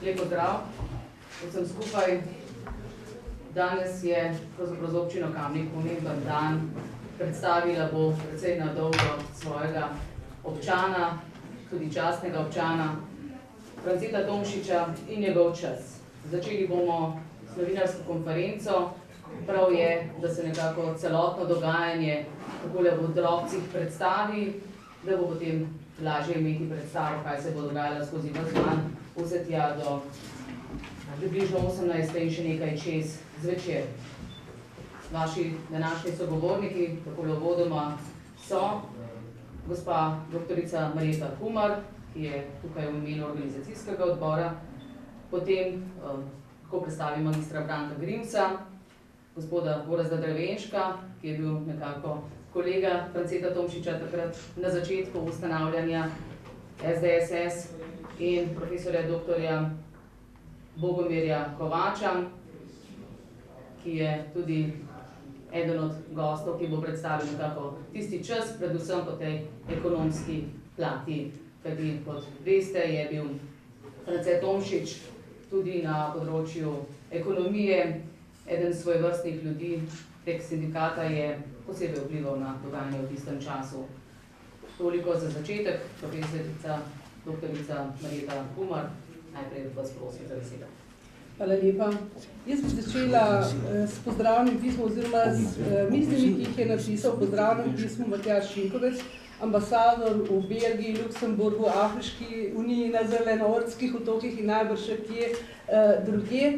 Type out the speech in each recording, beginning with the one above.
Lep pozdrav vsem skupaj. Danes je pravzaprav z občino Kamnik pomemben dan. Predstavila bo precej na dolgo svojega občana, tudi častnega občana, Franceta Tomšiča in njegov čas. Začeli bomo s novinarsko konferenco. Prav je, da se nekako celotno dogajanje takole v drobcih predstavi, da bo potem lažje imeti predstavo, kaj se bo dogajalo skozi ves dan, vse tja do približno 18. in še nekaj čez zvečer. Naši današnji sogovorniki, takole uvodoma, so gospa doktorica Marjeta Humar, ki je tukaj v imenu organizacijskega odbora, potem lahko predstavim magistra Branka Grimsa, gospoda Gorazda Drevenška, ki je bil nekako kolega Franceta Tomšiča takrat na začetku ustanavljanja SDSS, in profesorja doktorja Bogomirja Kovača, ki je tudi eden od gostov, ki bo predstavil nekako tisti čas, predvsem po tej ekonomski plati. Kajti, kot veste, je bil Francet Tomšič tudi na področju ekonomije eden svojevrstnih ljudi, prek sindikata je posebej vplival na dogajanje v tistem času. Toliko za začetek, profesorica doktorica Marjeta Humar, najprej vas prosim za besedo. Hvala lepa. Jaz bi začela s pozdravnim pismom oziroma z mislimi, ki jih je napisal pozdravnim pismom Matjaž Šinkovec, ambasador v Belgiji, Luksemburgu, Afriški uniji, na Zelenortskih otokih in najbrž še kje drugje.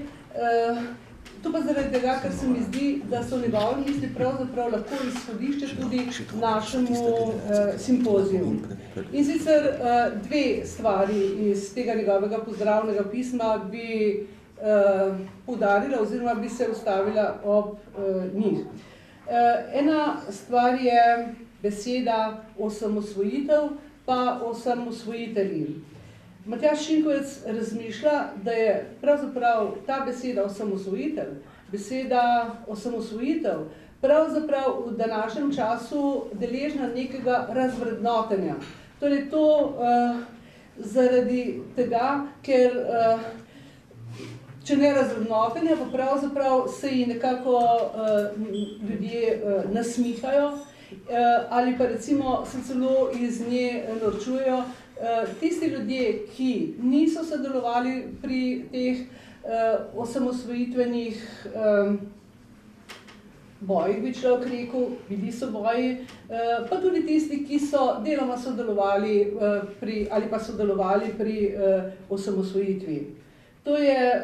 To pa zaradi tega, ker se mi zdi, da so njegove misli pravzaprav lahko izhodišče tudi našemu simpoziju. In sicer dve stvari iz tega njegovega pozdravnega pisma bi poudarila oziroma bi se ustavila ob njih. Ena stvar je beseda osamosvojitev pa osamosvojitelji. Matjaž Šinkovec razmišlja, da je pravzaprav ta beseda osamosvojitev, beseda osamosvojitev, pravzaprav v današnjem času deležna nekega razvrednotenja. Torej to zaradi tega, ker če ne razvrednotenja, pa pravzaprav se ji nekako ljudje nasmihajo ali pa recimo se celo iz nje norčujejo. Tisti ljudje, ki niso sodelovali pri teh osamosvojitvenih bojih, bi človek rekel, bili so boji, pa tudi tisti, ki so deloma sodelovali ali pa sodelovali pri osamosvojitvi. To je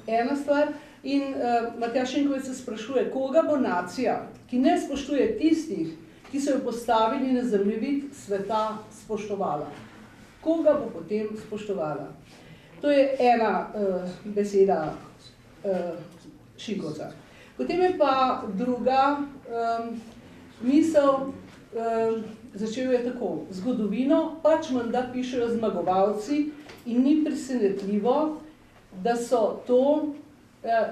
ena stvar in Matjaž Šinkovec se sprašuje, koga bo nacija, ki ne spoštuje tistih, ki so jo postavili na zemljevid sveta, spoštovala. Koga bo potem spoštovala? To je ena beseda Šinkovca. Potem je pa druga misel, začel je tako. Zgodovino pač menda pišejo zmagovalci in ni presenetljivo, da so to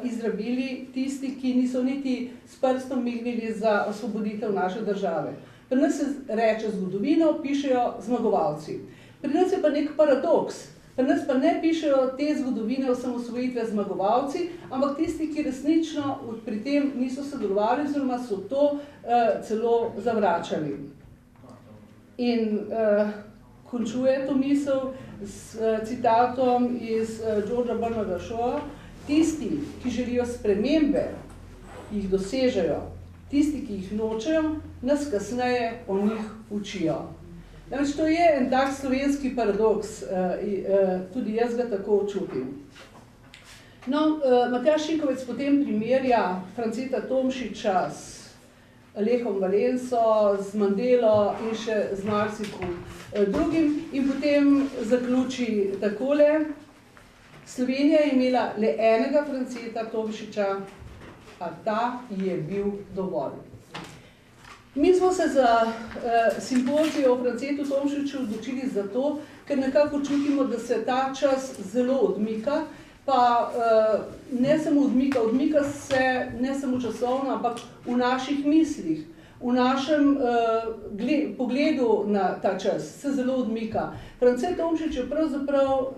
izrabili tisti, ki niso niti s prstom mignili za osvoboditev naše države. Pri nas se reče zgodovino, pišejo zmagovalci. Pri nas je pa nek paradoks. Pri nas pa ne pišejo te zgodovine osamosvojitve zmagovalci, ampak tisti, ki resnično pri tem niso sodelovali, oziroma so to celo zavračali. In končuje to misel s citatom iz Georgea Bernarda Shawa: tisti, ki želijo spremembe, jih dosežejo. Tisti, ki jih nočejo, nas kasneje o njih učijo. Namreč to je en tak slovenski paradoks, tudi jaz ga tako čutim. No, Matjaž Šinkovec potem primerja Franceta Tomšiča s Lechom Valenso, z Mandelo in še z marsikom drugim in potem zaključi takole: Slovenija je imela le enega Franceta Tomšiča, a ta je bil dovolj. Mi smo se za simpozij o Francetu Tomšiču odločili zato, ker nekako čutimo, da se ta čas zelo odmika, pa ne samo odmika se ne samo časovno, ampak v naših mislih, v našem pogledu na ta čas se zelo odmika. France Tomšič je pravzaprav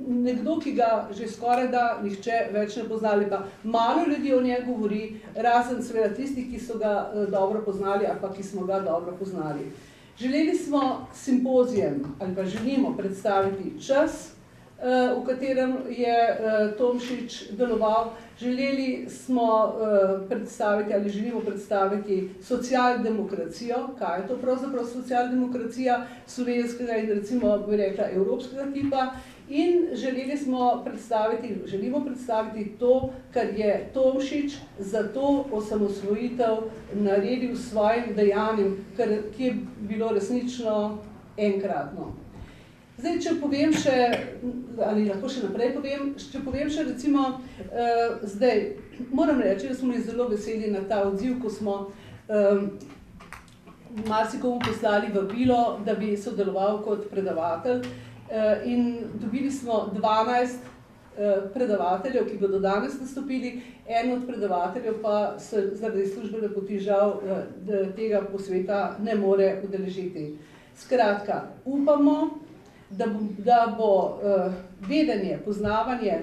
nekdo, ki ga že skoraj da nihče več ne poznali, pa malo ljudi o njej govori, razen seveda tistih, ki so ga dobro poznali ali pa ki smo ga dobro poznali. Želeli smo simpozijem ali pa želimo predstaviti čas, v katerem je Tomšič deloval. Želeli smo predstaviti ali želimo predstaviti socialdemokracijo, kaj je to pravzaprav socialdemokracija slovenskega in recimo bi rekla evropskega tipa, in želimo predstaviti to, kar je Tomšič za to osamosvojitev naredil s svojim dejanjem, ki je bilo resnično enkratno. Zdaj, če povem še, ali lahko še naprej povem, če povem še recimo, zdaj, moram reči, da smo bili zelo veseli na ta odziv, ko smo marsikomu poslali vabilo, da bi sodeloval kot predavatelj, in dobili smo 12 predavateljev, ki bodo danes nastopili, en od predavateljev pa se zaradi službene poti žal tega posveta ne more udeležiti. Skratka, upamo, da bo vedenje, poznavanje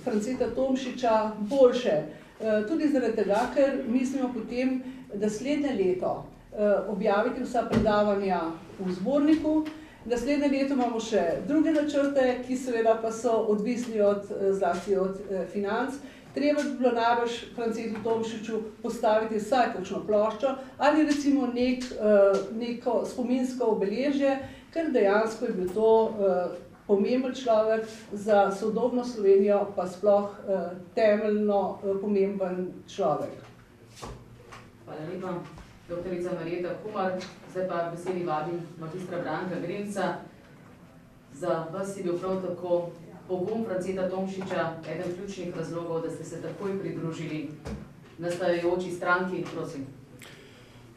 Franceta Tomšiča boljše. Tudi zaradi tega, ker mislimo potem naslednje leto objaviti vsa predavanja v zborniku. Naslednje leto imamo še druge načrte, ki seveda pa so odvisni zlasti od financ. Treba bi bilo najbolj Francetu Tomšiču postaviti vsaj kakšno ploščo ali recimo neko spominsko obeležje, ker dejansko je bil to pomemben človek za sodobno Slovenijo, pa sploh temeljno pomemben človek. Hvala lepa, doktorica Marjeta Humar. Zdaj pa besedi vabim magistra Branka Grimca. Za vas je bil prav tako pogum Franceta Tomšiča eden ključnih razlogov, da ste se takoj pridružili nastajajoči stranki, prosim.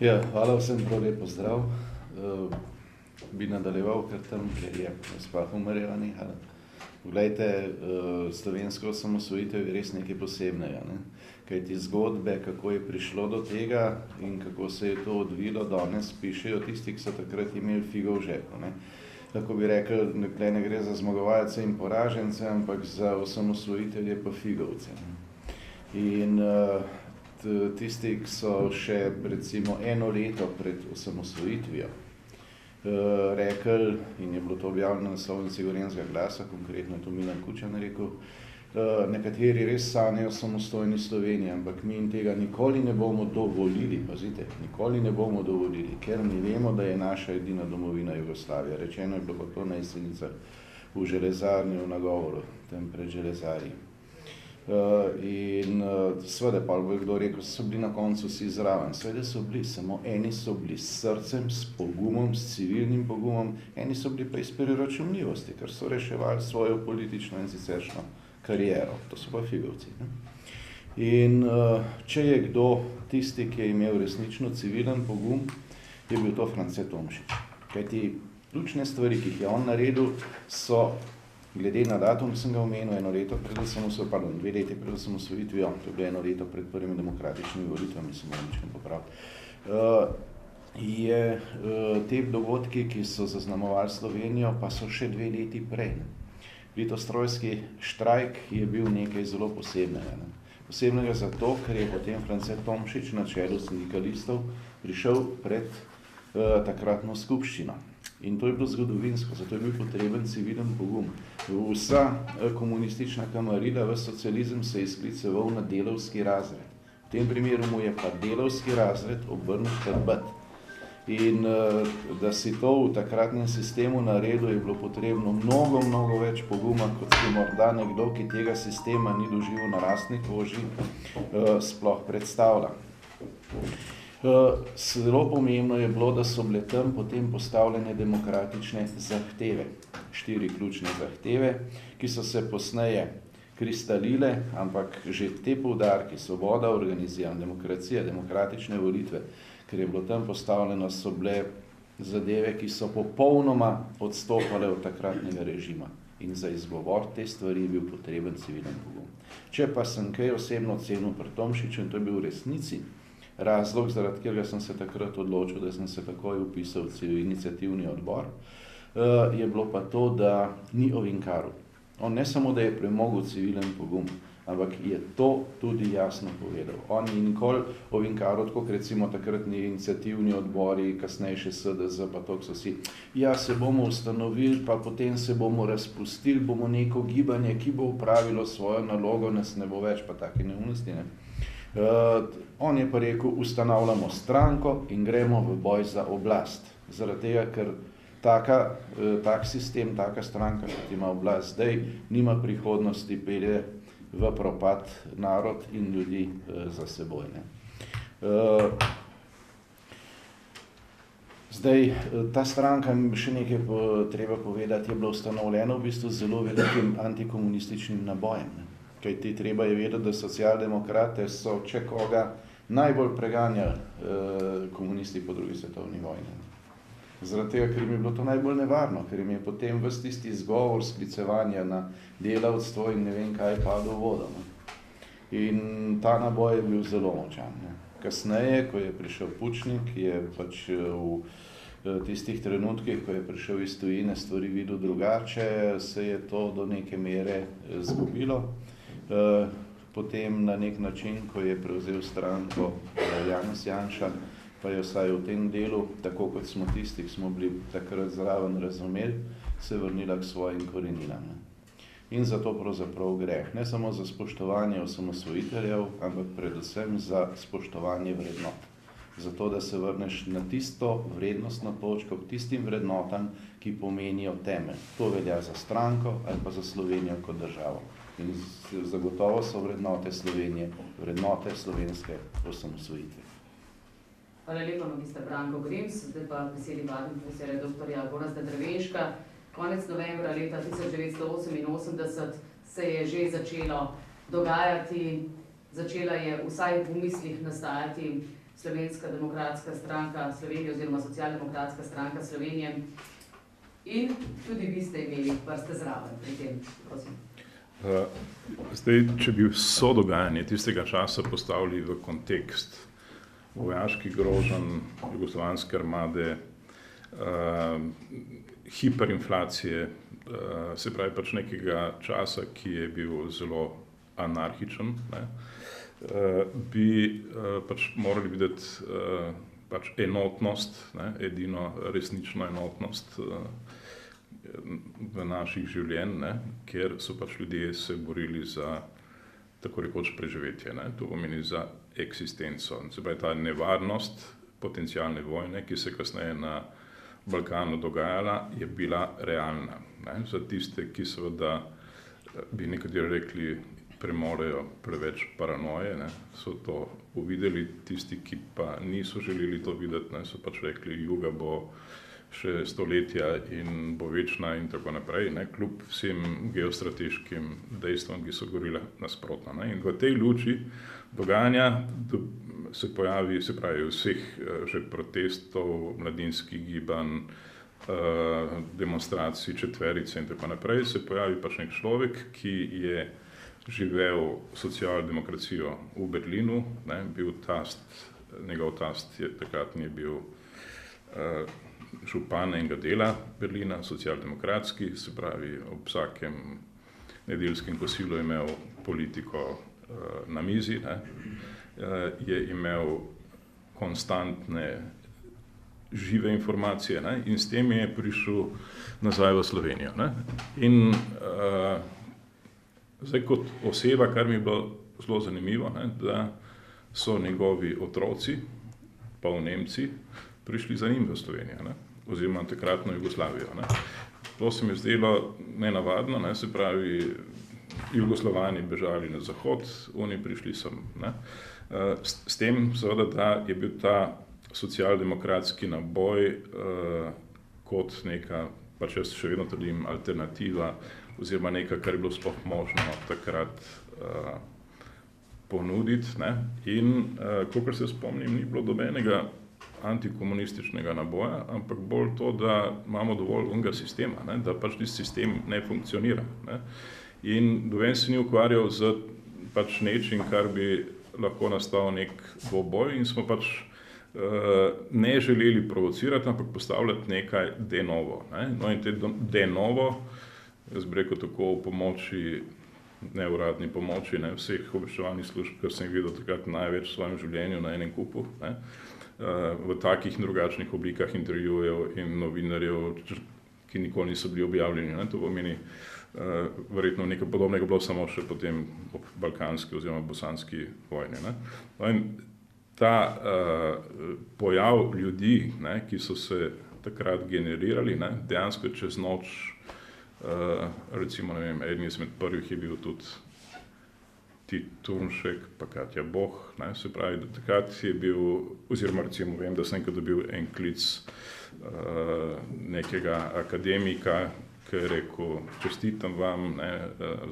Ja, hvala vsem, prav lep pozdrav. Bi nadaljeval, ker tam, kjer je gospa Humarjeva nehala. Poglejte, slovenska osamosvojitev je res nekaj posebnega, ne? Kajti zgodbe, kako je prišlo do tega in kako se je to odvilo, danes pišejo tisti, ki so takrat imeli figo v žepu, ne? Tako bi rekel, da ne gre za zmagovalce in poražence, ampak za osamosvojitelje pa figovce. In tisti, ki so še recimo eno leto pred osamosvojitvijo rekli, in je bilo to objavljeno na naslovnici Gorenjskega glasa, konkretno je to Milan Kučan rekel, nekateri res sanjajo samostojni Sloveniji, ampak mi jim tega nikoli ne bomo dovolili, pazite, nikoli ne bomo dovolili, ker mi vemo, da je naša edina domovina Jugoslavija. Rečeno je bilo pa to na Jesenicah v železarni, v nagovoru, tam pred železarji. In seveda pa bo kdo rekel, so bili na koncu vsi zraven. Seveda so bili, samo eni so bili s srcem, s pogumom, s civilnim pogumom, eni so bili pa iz preračunljivosti, ker so reševali svojo politično in siceršno kariero. To so pa figovci. Ne? In če je kdo tisti, ki je imel resnično civilen pogum, je bil to France Tomšič. Kajti ključne stvari, ki jih je on naredil, so glede na datum, sem ga omenil, 2 leta pred osamosvojitvijo, to je bilo 1 leto pred prvimi demokratičnimi volitvami, sem moram popraviti, je te dogodki, ki so zaznamovali Slovenijo, pa so še 2 leti prej. Litostrojski štrajk je bil nekaj zelo posebnega. Ne? Posebnega zato, ker je potem France Tomšič na čelu sindikalistov prišel pred takratno skupščino. In to je bilo zgodovinsko, zato je bil potreben civilen pogum. Vsa komunistična kamarila v socializem se je skliceval na delavski razred. V tem primeru mu je pa delavski razred obrnil hrbet. In da si to v takratnem sistemu naredil, je bilo potrebno mnogo več poguma, kot si morda nekdo, ki tega sistema ni doživel na lastni koži, sploh predstavlja. Zelo pomembno je bilo, da so bile tam potem postavljene demokratične zahteve. 4 ključne zahteve, ki so se posneje kristalile, ampak že te poudarki, svoboda, organizirana demokracija, demokratične volitve, ker je bilo tam postavljeno, so bile zadeve, ki so popolnoma odstopale od takratnega režima. In za izgovor te stvari je bil potreben civilen pogum. Če pa sem kaj osebno cenil pri Tomšiču, in to je bil v resnici Razlog, zaradi katerega sem se takrat odločil, da sem se takoj upisal v iniciativni odbor, je bilo pa to, da ni ovinkaril. On ne samo, da je premogel civilen pogum, ampak je to tudi jasno povedal. On ni nikoli ovinkaril, tako recimo takratni iniciativni odbori, kasnejše SDZ, pa to, so si, ja, se bomo ustanovili, pa potem se bomo razpustili, bomo neko gibanje, ki bo upravilo svojo nalogo, nas ne bo več, pa take neumnosti, ne. On je pa rekel, ustanavljamo stranko in gremo v boj za oblast. Zaradi tega, ker tak sistem, taka stranka, kot ima oblast zdaj, nima prihodnosti, pelje v propad narod in ljudi za seboj. Ne. Zdaj, ta stranka, še nekaj treba povedati, je bila ustanovljena v bistvu z zelo velikim antikomunističnim nabojem. Ne. Kaj ti treba je vedeti, da socialdemokrate so, če koga, najbolj preganjali komunisti po drugi svetovni vojni. Zaradi tega, ker jim je bilo to najbolj nevarno, ker jim je potem ves tisti izgovor sklicevanja na delavstvo in ne vem kaj padel v vodo. Ne. In ta naboj je bil zelo močan. Ne. Kasneje, ko je prišel Pučnik, je pač v tistih trenutkih, ko je prišel iz tujine, stvari videl drugače, se je to do neke mere zgubilo. Potem na nek način, ko je prevzel stranko Janez Janša, pa je vsaj v tem delu, tako kot smo tisti, ki smo bili takrat zraven razumeli, se vrnila k svojim koreninam. In za to pravzaprav gre. Ne samo za spoštovanje osamosvojiteljev, ampak predvsem za spoštovanje vrednot. Zato, da se vrneš na tisto vrednostno točko, k tistim vrednotam, ki pomenijo temelj. To velja za stranko ali pa za Slovenijo kot državo. In zagotovo so vrednote Slovenije, vrednote slovenske osamosvojitve. Hvala lepa, magister Branko Grims, zdaj pa besedi vabim profesorja doktorja Gorazda Dreveška. Konec novembra leta 1988 se je že začelo dogajati, začela je vsaj v mislih nastajati Slovenska demokratska stranka Slovenije oziroma Socialdemokratska stranka Slovenije. In tudi vi ste imeli prste zraven pri tem, prosim. Zdaj, če bi vso dogajanje tistega časa postavili v kontekst vojaških groženj jugoslovanske armade, hiperinflacije, se pravi pač nekega časa, ki je bil zelo anarhičen, ne, bi pač morali videti pač enotnost, ne, edino resnično enotnost v naših življenj, ne, kjer so pač ljudje se borili za tako rekoč preživetje, ne, to pomeni za eksistenco. Se pravi, ta nevarnost potencialne vojne, ki se kasneje na Balkanu dogajala, je bila realna. Ne, za tiste, ki seveda bi nekateri rekli, premorejo preveč paranoje, ne, so to uvideli, tisti, ki pa niso želeli to videti, ne, so pač rekli, juga bo še stoletja in bo večna in tako naprej, ne, kljub vsem geostrateškim dejstvom, ki so govorila nasprotno. Ne. In v tej luči dogajanja se pojavi, se pravi, vseh že protestov, mladinskih gibanj, demonstracij, četverice in tako naprej, se pojavi pač nek človek, ki je živel socialdemokracijo v Berlinu, ne, bil tast, njegov tast je takratni bil župan enega dela Berlina, socialdemokratski, se pravi, ob vsakem nedeljskem kosilu je imel politiko na mizi, ne, je imel konstantne žive informacije, ne, in s tem je prišel nazaj v Slovenijo. Ne. In zdaj kot oseba, kar mi je bilo zelo zanimivo, ne, da so njegovi otroci, pa v Nemci, prišli za njim v Slovenijo, ne, oziroma takratno Jugoslavijo. Ne. To se mi zdelo nenavadno, ne, se pravi, Jugoslovani bežali na zahod, oni prišli sem. Ne. S tem seveda, da je bil ta socialdemokratski naboj kot neka, pač jaz še vedno trdim, alternativa, oziroma nekaj, kar je bilo sploh možno takrat ponuditi. Ne. In kolikor se spomnim, ni bilo dobenega antikomunističnega naboja, ampak bolj to, da imamo dovolj onega sistema, ne, da pač tisti sistem ne funkcionira. Ne. In noben se ni ukvarjal z pač nečim, kar bi lahko nastal nek dvoboj in smo pač ne želeli provocirati, ampak postavljati nekaj de novo. Ne? No in te de novo, jaz bi rekel tako v pomoči, neuradni pomoči, ne, vseh obveščevalnih služb, kar sem videl takrat največ v svojem življenju na enem kupu, ne, v takih in drugačnih oblikah intervjujev in novinarjev, ki nikoli niso bili objavljeni. Ne. To pomeni, verjetno nekaj podobnega bilo samo še potem ob balkanski oziroma bosanski vojni. Ne. No in ta pojav ljudi, ne, ki so se takrat generirali, ne, dejansko čez noč, recimo, ne vem, eden izmed prvih je bil tudi Tit Turnšek, pa Katja Boh, ne, se pravi, da takrat je bil, oziroma recimo vem, da sem enkrat dobil en klic nekega akademika, ki je rekel, čestitam vam, ne,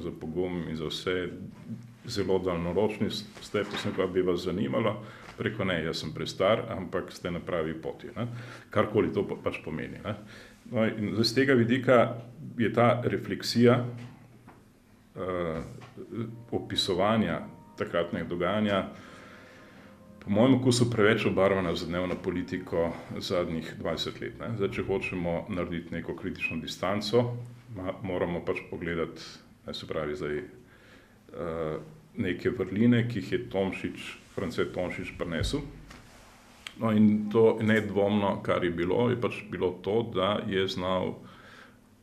za pogum in za vse, zelo daljnoročni ste, pa sem, kaj bi vas zanimalo, preko ne, jaz sem prestar, ampak ste na pravi poti, ne, karkoli to pač pomeni, ne. No, in z tega vidika je ta refleksija opisovanja takratnega dogajanja po mojem okusu preveč obarvana za dnevno politiko zadnjih 20 let. Ne. Zdaj, če hočemo narediti neko kritično distanco, moramo pač pogledati, se pravi, zdaj, neke vrline, ki jih je France Tomšič prinesel. No in to nedvomno, kar je pač bilo to, da je znal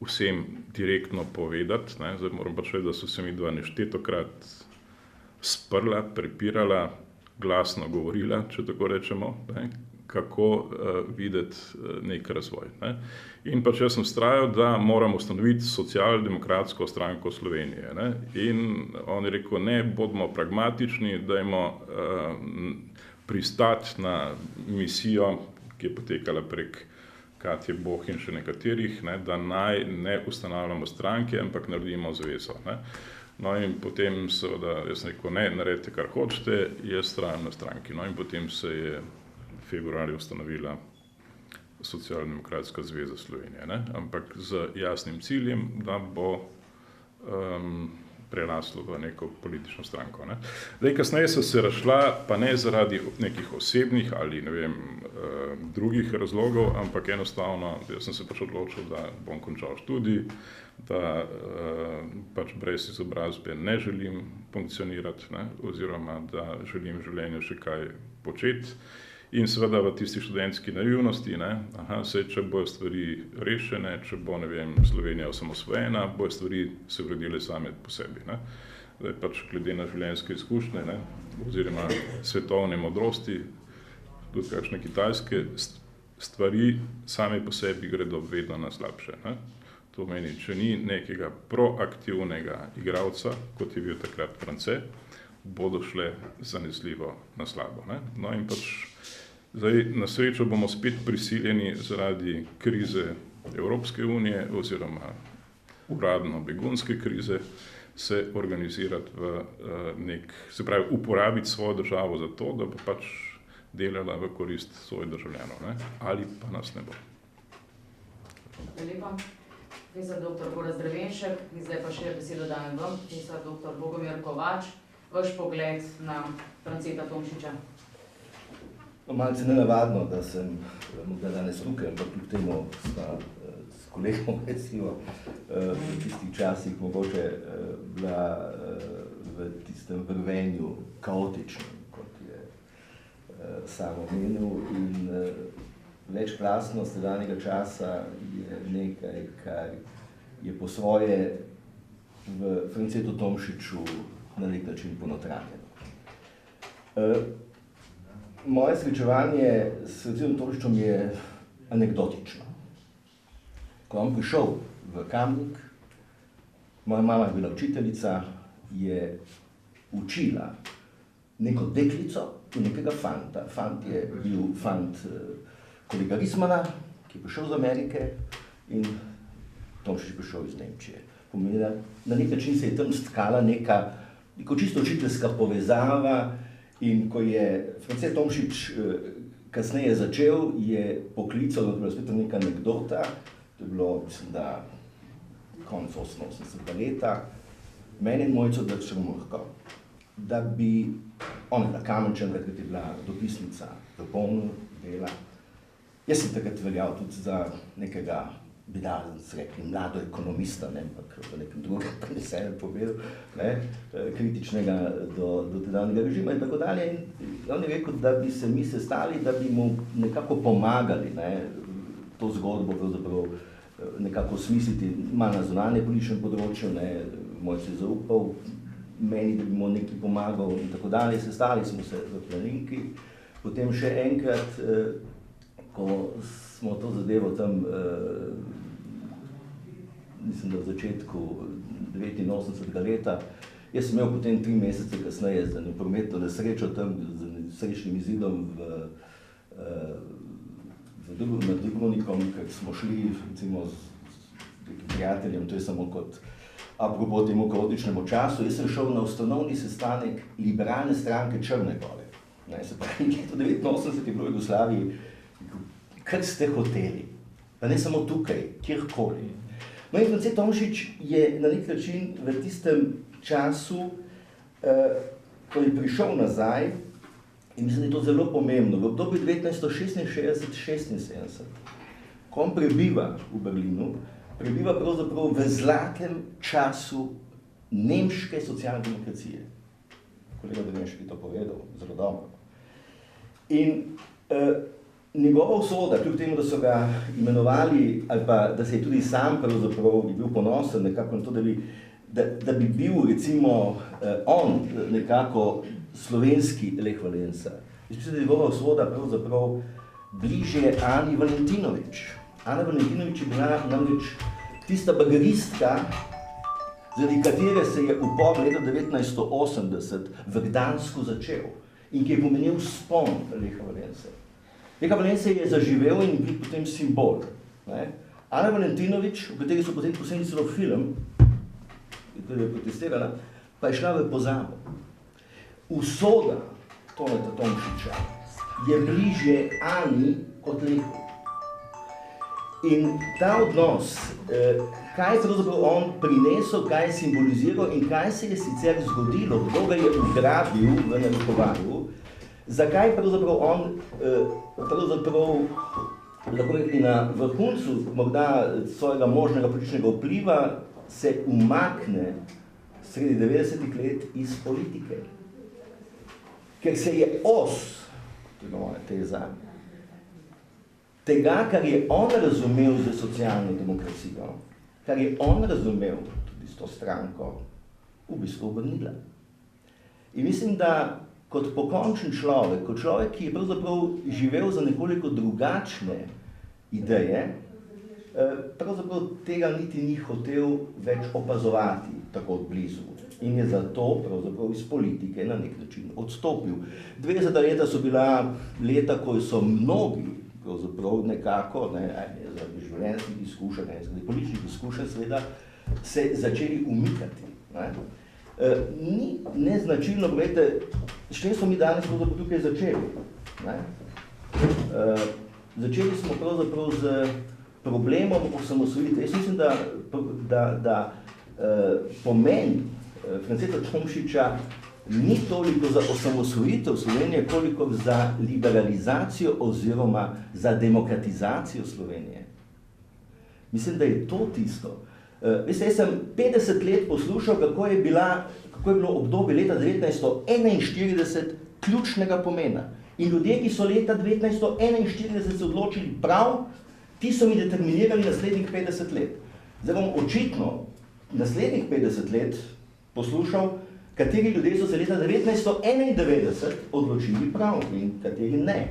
vsem direktno povedati, ne, zdaj moram pač vedeti, da so se mi dva neštetokrat sprla, prepirala, glasno govorila, če tako rečemo, ne, kako videti nek razvoj. Ne. In pač jaz sem vztrajal, da moram ustanoviti socialdemokratsko stranko Slovenije. Ne. In on je rekel, ne, bodimo pragmatični, dajmo pristati na misijo, ki je potekala prek Katje Boh in še nekaterih, ne, da naj ne ustanavljamo stranke, ampak naredimo zvezo. Ne. No in potem seveda, jaz sem rekel, ne, naredite kar hočete, jaz trajam na stranki. No in potem se je februarja ustanovila Socialdemokratska zveza Slovenije, ne, ampak z jasnim ciljem, da bo preraslo v neko politično stranko. Ne. Zdaj, kasneje so se razšla, pa ne zaradi nekih osebnih ali ne vem, drugih razlogov, ampak enostavno, jaz sem se pač odločil, da bom končal študij, da pač brez izobrazbe ne želim funkcionirati, ne, oziroma da želim v življenju še kaj početi. In seveda v tisti študentski naivnosti, ne, če bojo stvari rešene, če bo, ne vem, Slovenija osamosvojena, bojo stvari se uredile same po sebi. Ne. Zdaj pač glede na življenjske izkušnje, ne, oziroma svetovne modrosti, tudi kakšne kitajske, stvari same po sebi gredo vedno na slabše. Ne. To meni, če ni nekega proaktivnega igralca, kot je bil takrat France, bodo šle zanesljivo na slabo. Ne. No in pač zdaj, na srečo bomo spet prisiljeni zaradi krize Evropske unije oziroma uradno begunske krize se organizirati v se pravi, uporabiti svojo državo za to, da bo pač delala v korist svojih državljanov, ne? Ali pa nas ne bo. Lepa. Profesor dr. Gorazd Drevenšek, in zdaj pa še besedo dajem vam, profesor dr. Bogomir Kovač, vaš pogled na Franceta Tomšiča. Malce nenavadno, da sem morda danes tukaj, ampak kljub temu sta s kolegom recimo v tistih časih mogoče bila v tistem vrvenju kaotičnem, kot je sam omenil, in večplastnost danega časa je nekaj, kar je po svoje v Francetu Tomšiču na nek način ponotranjeno. Moje srečevanje s Francetom Tomšičem je anekdotično. Ko on prišel v Kamnik, moja mama je bila učiteljica, je učila neko deklico in nekega fanta. Fant je bil fant kolega Rismana, ki je prišel z Amerike, in Tomšič je prišel iz Nemčije. Pomeni, da na nek način se je tam stkala neko čisto učiteljska povezava. In ko je France Tomšič kasneje začel, je poklical, da je spet neka anekdota, to je bilo, mislim, da konec 88. leta, mene in Mojco Črmurko, da bi ona je bila Kamenčan, takrat je bila dopisnica v polnu dela. Jaz sem takrat veljal tudi za nekega, bi da rekli, mlado ekonomista, ne, ampak v nekem drugem prenesenem povedal, ne, kritičnega do tedanjega režima in tako dalje. In on je rekel, da bi se mi sestali, da bi mu nekako pomagali, ne, to zgodbo pravzaprav nekako osmisliti, malo na zunanje političnem področju, ne, moj se je zaupal, meni, da bi mu nekaj pomagal in tako dalje. Sestali smo se v Planinki, potem še enkrat, ko smo to zadevo tam, mislim, da v začetku 89. leta, jaz sem imel potem 3 mesece kasneje za prometno nesrečo tam z srečnim izidom nad Dubrovnikom, ker smo šli recimo z prijateljem, to je samo kot apropo temu kaotičnemu času, jaz sem šel na ustanovni sestanek Liberalne stranke Črne Gore. Ne, se pravi, leto 89 je bilo v Jugoslaviji, kar ste hoteli, pa ne samo tukaj, kjerkoli. No in France Tomšič je na nek način v tistem času, ko je prišel nazaj, in mislim, da je to zelo pomembno, v obdobju 1966-76, ko on prebiva v Berlinu, prebiva pravzaprav v zlatem času nemške socialdemokracije. Kolega Dremšek je to povedal, zelo dobro. In njegova usoda, kljub temu, da so ga imenovali, ali pa da se je tudi sam pravzaprav bil ponosen nekako na to, da bi bil recimo on nekako slovenski Lech Walesa. Mislim, da je njegova usoda pravzaprav bližje Ani Valentinovič. Ana Valentinovič je bila namreč tista bagaristka, zaradi katere se je upor leta 1980 v Gdansku začel in ki je pomenil spon Lecha Walese. Lech Walesa je zaživel in bil potem simbol. Ne? Ana Valentinovič, v kateri so potem posebno celo film, ki je protestirala, pa je šla v pozabo. Usoda Toneta Tomšiča je bližje Ani kot Lechu. In ta odnos, kaj je pravzaprav on prinesel, kaj je simboliziral in kaj se je sicer zgodilo, kdo ga je ugrabil v narekovanju, zakaj pravzaprav on lahko rekli na vrhuncu morda svojega možnega političnega vpliva se umakne sredi 90-ih let iz politike. Ker se je os, to je moja teza, tega, kar je on razumel za socialno demokracijo, kar je on razumel tudi s to stranko, v bistvu obrnila. In mislim, da kot pokončen človek, kot človek, ki je pravzaprav živel za nekoliko drugačne ideje, pravzaprav tega niti ni hotel več opazovati tako od blizu. In je zato pravzaprav iz politike na nek način odstopil. 20. leta so bila leta, ko so mnogi pravzaprav nekako, zaradi življenjskih izkušenj, zaradi političnih izkušenj, seveda, se začeli umikati. Ni neznačilno, gledajte, s čem smo mi danes pravzaprav tukaj začeli. Začeli smo pravzaprav z problemom osamosvojitve. Jaz mislim, da pomen Franceta Tomšiča ni toliko za osamosvojitev Slovenije, koliko za liberalizacijo oziroma za demokratizacijo Slovenije. Mislim, da je to tisto. Veste, jaz sem 50 let poslušal, kako je bilo obdobje leta 1941 ključnega pomena. In ljudje, ki so leta 1941 se odločili prav, ti so mi determinirali naslednjih 50 let. Zdaj bom očitno naslednjih 50 let poslušal, kateri ljudje so se leta 1991 odločili prav in kateri ne.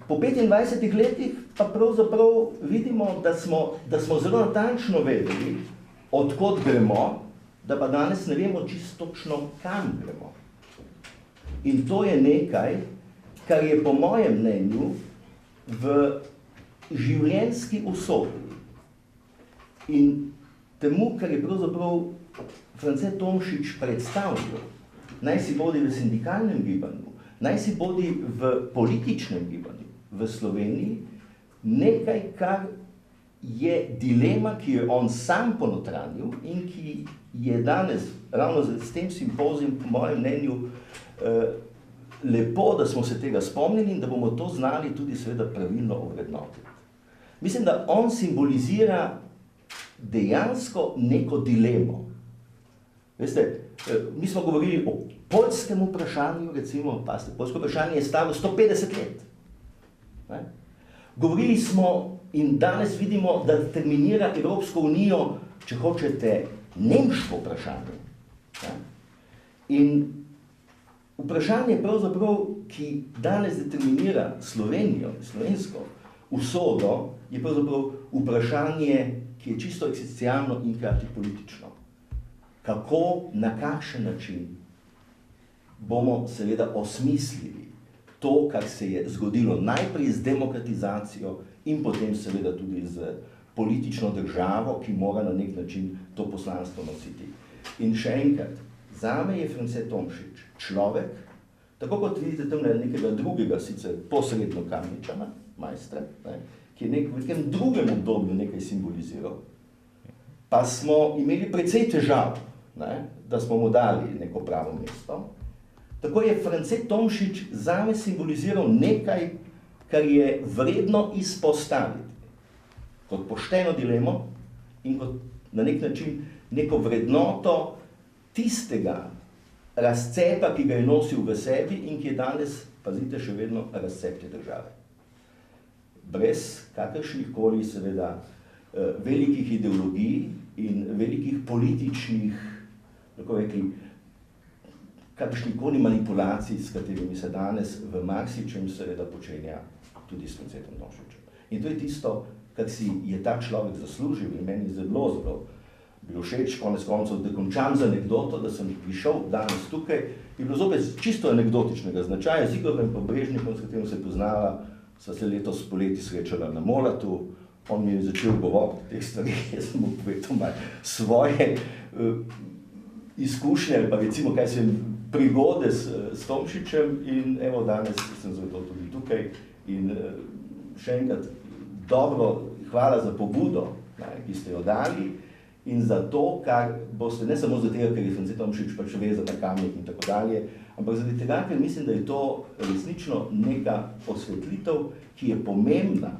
Po 25 letih pa pravzaprav vidimo, da smo zelo natančno vedeli, odkot gremo, da pa danes ne vemo čisto točno, kam gremo. In to je nekaj, kar je po mojem mnenju v življenjski usodi in temu, kar je pravzaprav France Tomšič predstavljal, naj si bodi v sindikalnem gibanju, naj si bodi v političnem gibanju v Sloveniji, nekaj, kar je dilema, ki jo on sam ponotranil in ki je danes, ravno s tem simpozijem, po mojem mnenju, lepo, da smo se tega spomnili in da bomo to znali tudi seveda pravilno ovrednotiti. Mislim, da on simbolizira dejansko neko dilemo. Veste, mi smo govorili o poljskem vprašanju, recimo, pasite, poljsko vprašanje je staro 150 let. Ne? Govorili smo in danes vidimo, da determinira Evropsko unijo, če hočete, nemško vprašanje. Ne? In vprašanje pravzaprav, ki danes determinira Slovenijo, slovensko usodo, je pravzaprav vprašanje, ki je čisto eksistencialno in hkrati politično. Kako, na kakšen način bomo seveda osmislili to, kar se je zgodilo najprej z demokratizacijo in potem seveda tudi z politično državo, ki mora na nek način to poslanstvo nositi. In še enkrat, zame je France Tomšič človek, tako kot vidite tam nekega drugega, sicer posredno Kamničana, majstra, ne, ki je v nekem drugem obdobju nekaj simboliziral, pa smo imeli precej težav, ne, da smo mu dali neko pravo mesto. Tako je France Tomšič zame simboliziral nekaj, kar je vredno izpostaviti kot pošteno dilemo in kot na nek način neko vrednoto tistega razcepa, ki ga je nosil v sebi in ki je danes, pazite, še vedno razcep te države. Brez kakršnih koli seveda velikih ideologij in velikih političnih, tako rekli, kakršnikoli manipulacij, s katerimi se danes v marsičem seveda počenja tudi s Francetom Tomšičem. In to je tisto, kar si je ta človek zaslužil in meni zelo bilo všeč, konec koncev, da končam z anekdoto, da sem prišel danes tukaj, je bilo zopet čisto anekdotičnega značaja, z Igorjem Pobrežnikom, s katerim se poznala, sva se letos poleti srečala na Molatu, on mi je začel govoriti teh stvari, jaz sem mu povedal malo svoje izkušnje, ali pa recimo, kaj sem prigode s Tomšičem in evo danes sem zato tudi tukaj in še enkrat dobro, hvala za pobudo, ki ste jo dali in za to, kar boste, ne samo za tega, ker je France Tomšič pač vezan na Kamnik in tako dalje, ampak zaradi tega, ker mislim, da je to resnično neka osvetlitev, ki je pomembna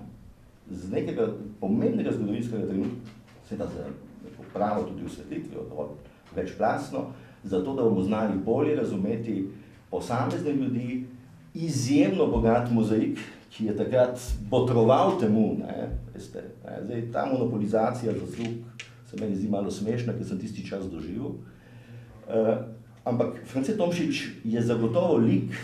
z nekega pomembnega zgodovinskega trenutka, seveda za neko pravo tudi osvetlitvijo, dovolj večplastno, zato da bomo znali bolje razumeti posamezne ljudi, izjemno bogat mozaik, ki je takrat botroval temu, ne, veste, ne, zdaj ta monopolizacija zaslug se meni zdi malo smešna, ker sem tisti čas doživel, ampak France Tomšič je zagotovo lik,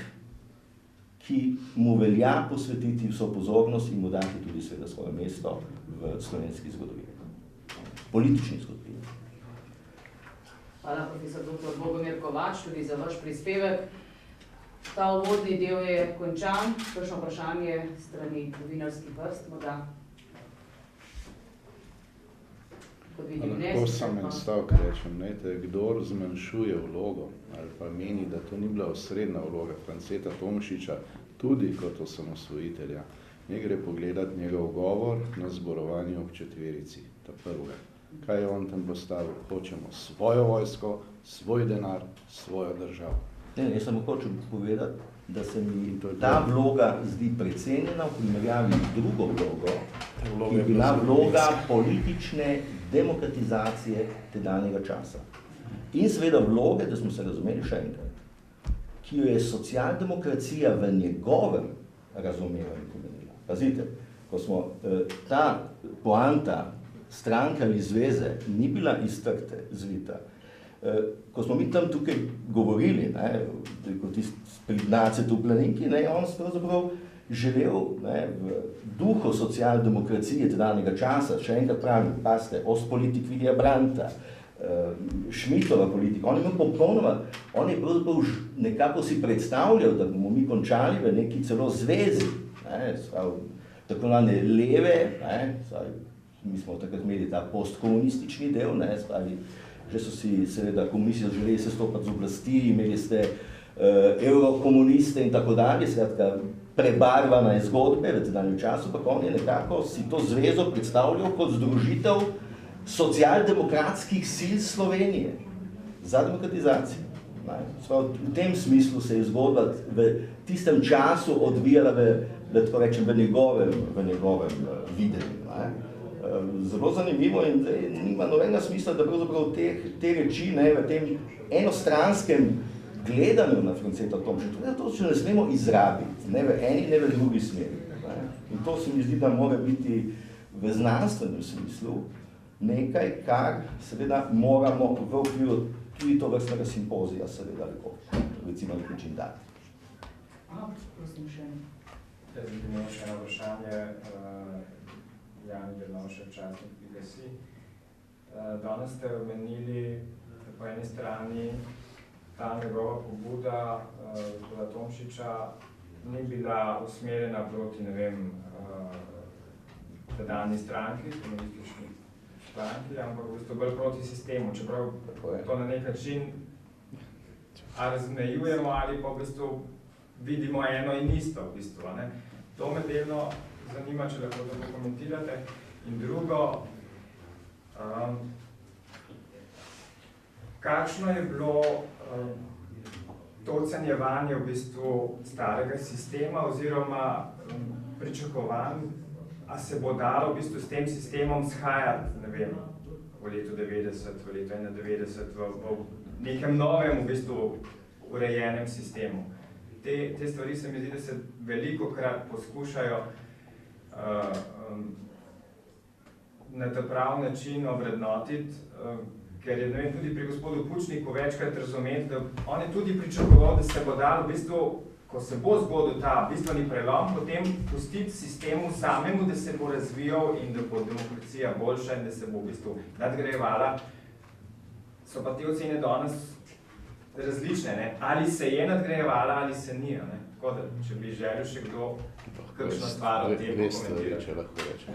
ki mu velja posvetiti vso pozornost in mu dati tudi seveda svoje mesto v slovenski zgodovini, politični zgodovini. Hvala, profesor dr. Bogomir Kovač, tudi za vaš prispevek. Ta uvodni del je končan. Kakšno vprašanje strani novinarskih vrst, morda? Lahko sam en stavek rečem, kdor zmanjšuje vlogo ali pa meni, da to ni bila osrednja vloga Franceta Tomšiča, tudi kot osamosvojitelja, ne gre pogledati njegov govor na zborovanju ob četverici, ta prvega. Kaj je on tam postavil? Hočemo svojo vojsko, svoj denar, svojo državo. Ne, jaz samo hočem povedati, da se mi ta vloga zdi precenjena v primerjavi z drugo vlogo, ki je bila vloga politične demokratizacije tedanjega časa. In seveda vloge, da smo se razumeli še enkrat, ki jo je socialdemokracija v njegovem razumevanju pomenila. Pazite, ko smo ta poanta stranka ali zveze ni bila iz trte zvita. Ko smo mi tam tukaj govorili, kot pridnace tu planinki, on se pravzaprav želel v duhu socialdemokracije tedanjega časa, še enkrat pravim, paste, Ostpolitik Vilija Brandta, Schmidtova politika, on je imel popolnoma, on je pravzaprav nekako si predstavljal, da bomo mi končali v neki celo zvezi, tako leve, mi smo takrat imeli ta postkomunistični del, že so si seveda komunisti želeli se stopati z oblasti, imeli ste eurokomuniste in tako dalje, skratka prebarvana je zgodbe v tedanjem času, pa on je nekako si to zvezo predstavljal kot združitev socialdemokratskih sil Slovenije za demokratizacijo. V tem smislu se je zgodba v tistem času odvijala v njegovem videnju. Zelo zanimivo in nima nobenega smisla, da pravzaprav te reči v tem enostranskem gledanju na Franceta Tomšiča, to še ne smemo izrabiti, ne v eni, ne v drugi smeri. In to se mi zdi, da mora biti v znanstvenem smislu nekaj, kar seveda moramo v okviru tudi to vrstnega simpozija seveda recimo način dati. Prosim še. Jaz bi imel še eno vprašanje, Jan Drnovšek, časnik BBC. Danes ste omenili po eni strani ta njegova pobuda gospoda Tomšiča ni bila usmerjena proti, ne vem, tedanji stranki, komunistični stranki, ampak v bistvu bolj proti sistemu, čeprav to na nek način razmejujemo ali pa v bistvu vidimo eno in isto v bistvu, ne. To me delno zanima, če lahko to komentirate. In drugo, kakšno je bilo to ocenjevanje v bistvu starega sistema oziroma pričakovanj, a se bo dalo v bistvu s tem sistemom shajati, ne vem, v letu 90, v letu 91, v nekem novem v bistvu urejenem sistemu. Te stvari se mi zdi, da se velikokrat poskušajo na ta prav način ovrednotiti, ker je, ne vem, tudi pri gospodu Pučniku večkrat razumeti, da on je tudi pričakoval, da se bo dalo v bistvu, ko se bo zgodil ta bistveni prelom, potem pustiti sistemu samemu, da se bo razvijal in da bo demokracija boljša in da se bo v bistvu nadgrajevala. So pa te ocene danes različne, ne? Ali se je nadgrajevala, ali se ni, ne? Tako da, če bi želel še kdo kakšno stvar o tem pokomentirati. Če lahko rečem.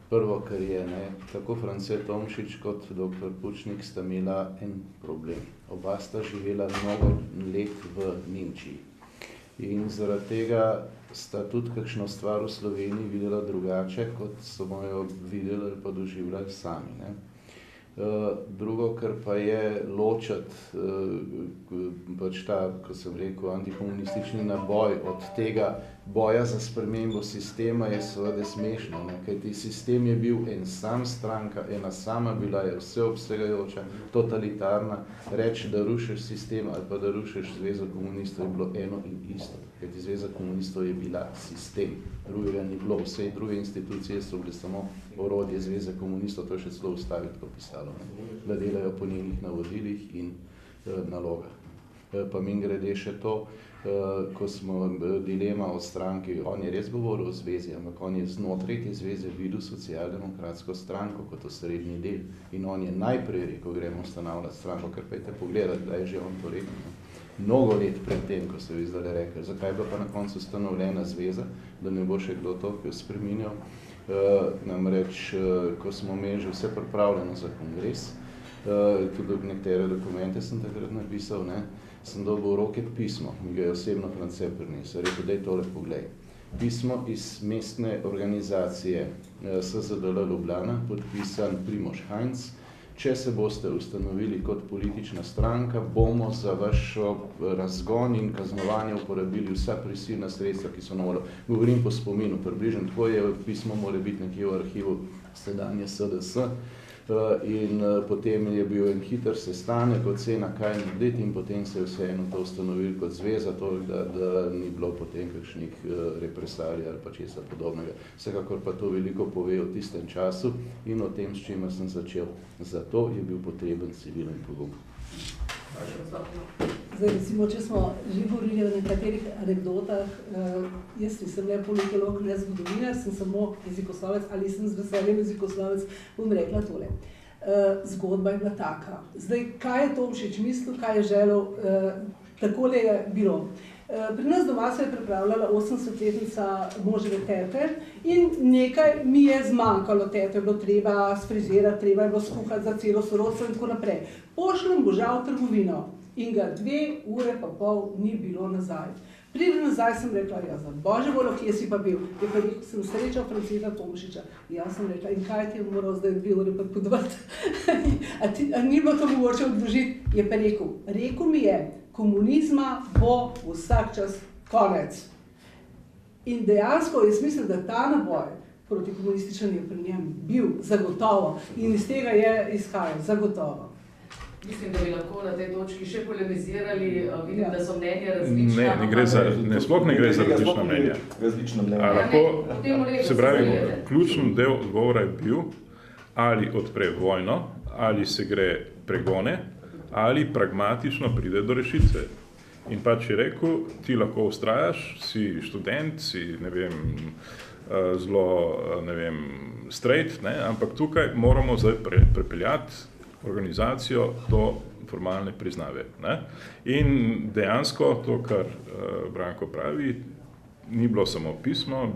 Prvo, kar je, tako France Tomšič kot dr. Pučnik sta imela en problem. Oba sta živela mnogo let v Nemčiji. In zaradi tega sta tudi kakšno stvar v Sloveniji videla drugače, kot so jo videli ali pa doživljali sami. Drugo, kar pa je ločati pač ta, ko sem rekel, antikomunistični naboj od tega boja za spremembo sistema je seveda smešno, kajti sistem je bil en sam stranka, ena sama bila je vseobsegajoča, totalitarna, reči, da rušiš sistem ali pa da rušiš Zvezo komunistov je bilo eno in isto, kajti Zveza komunistov je bila sistem, drugega ni bilo, vse druge institucije so bile samo orodje Zveze komunistov, to je še celo v ustavi tako pisalo, da delajo po njenih navodilih in nalogah. Pa mimogrede še to, ko smo dilema o stranki, on je res govoril o zvezi, ampak on je znotraj te zveze videl socialdemokratsko stranko kot osrednji del. In on je najprej rekel, gremo ustanavljati stranko, ker pa je pogledati, da je že on to rekel. Mnogo let pred tem, ko ste vi zdaj rekli, zakaj je bila pa na koncu ustanovljena zveza, da ne bo še kdo to spreminjal. Namreč, ko smo imeli že vse pripravljeno za kongres, tudi nekatere dokumente sem takrat napisal, sem dobil v roke pismo, mi ga je osebno France prinesel, rekel, daj tole poglej. Pismo iz mestne organizacije SZDL Ljubljana, podpisan Primož Hajnc. Če se boste ustanovili kot politična stranka, bomo za vaš razgon in kaznovanje uporabili vsa prisilna sredstva, ki so na voljo. Govorim po spominu, približno tako je pismo mora biti nekje v arhivu sedanje SDS. In potem je bil en hiter sestanek, ocena, kaj narediti in potem se je vseeno to ustanovili kot zveza, da ni bilo potem kakšnih represalij ali pa česa podobnega. Vsekakor pa to veliko pove o tistem času in o tem, s čimer sem začel. Zato je bil potreben civilen pogum. Zdaj, recimo, če smo že govorili o nekaterih anekdotah, jaz nisem ne politolog, ne zgodovinar, sem samo jezikoslovec ali sem z veseljem jezikoslovec, bom rekla tole. Zgodba je bila taka. Zdaj, kaj je Tomšič mislil, kaj je želel, takole je bilo. Pri nas doma se je pripravljala 80-letnica moževe tete in nekaj mi je zmanjkalo, tete je bilo treba sfrizirati, treba je bilo skuhati za celo sorodstvo in tako naprej. Pošljem Boža v trgovino in ga 2 ure pa pol ni bilo nazaj. Pridem nazaj, sem rekla, ja, za božjo voljo, kje si pa bil? Je pa rekel, sem srečal Franceta Tomšiča. Jaz sem rekla, in kaj ti je moral zdaj bil reperkutovati? a ni bilo to mogoče odložiti? Je pa rekel mi je, komunizma bo vsak čas konec. In dejansko, jaz mislim, da ta naboj proti komunističnemu je pri njem bil zagotovo in iz tega je izhajal zagotovo. Mislim, da bi lahko na tej točki še polemizirali, vidim, da so mnenja različna. Sploh ne gre za različna mnenja. Se pravi, ključen del odgovora je bil, ali odpre vojno, ali se gre pregone, ali pragmatično pride do rešitve. In pač je rekel, ti lahko ustrajaš, si študent, si, ne vem, zelo, ne vem, straight, ne, ampak tukaj moramo zdaj prepeljati organizacijo do formalne priznave. Ne? In dejansko to, kar Branko pravi, ni bilo samo pismo,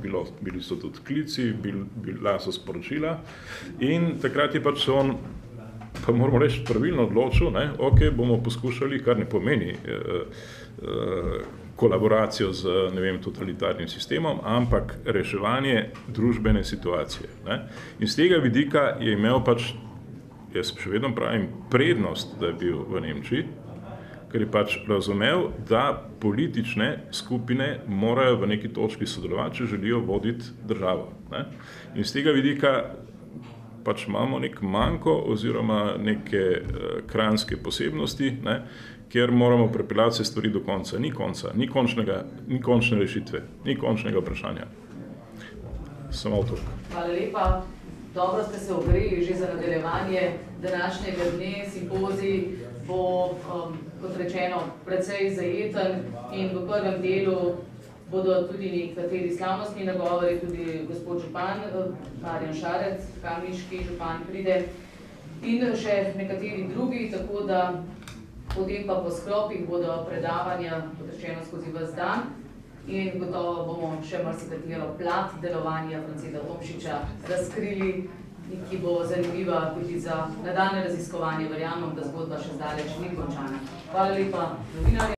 bili so tudi klici, bila so sporočila in takrat je pač on, pa moramo reči, pravilno odločil, ne? Ok, bomo poskušali, kar ne pomeni kolaboracijo z, ne vem, totalitarnim sistemom, ampak reševanje družbene situacije. Ne? In z tega vidika je imel pač, jaz še vedno pravim, prednost, da je bil v Nemčiji, ker je pač razumel, da politične skupine morajo v neki točki sodelovati, če želijo voditi državo. Ne? In z tega vidika pač imamo nek manko oziroma neke kranjske posebnosti, ne? Kjer moramo prepeljati se stvari do konca. Ni konca, ni končne rešitve, ni končnega vprašanja. Samo to. Hvala lepa. Dobro ste se ogreli že za nadaljevanje današnjega dne. Simpozij bo, kot rečeno, precej zajeten in v prvem delu bodo tudi nekateri slavnostni nagovori, tudi gospod župan, Marjan Šarec, kamniški župan pride in še nekateri drugi, tako da potem pa po sklopih bodo predavanja, kot rečeno, skozi ves dan. In gotovo bomo še marsikatero plat delovanja Franceta Tomšiča razkrili, ki bo zanimiva tudi za nadaljnje raziskovanje. Verjamem, da zgodba še zdaleč ni končana. Hvala lepa, novinarji.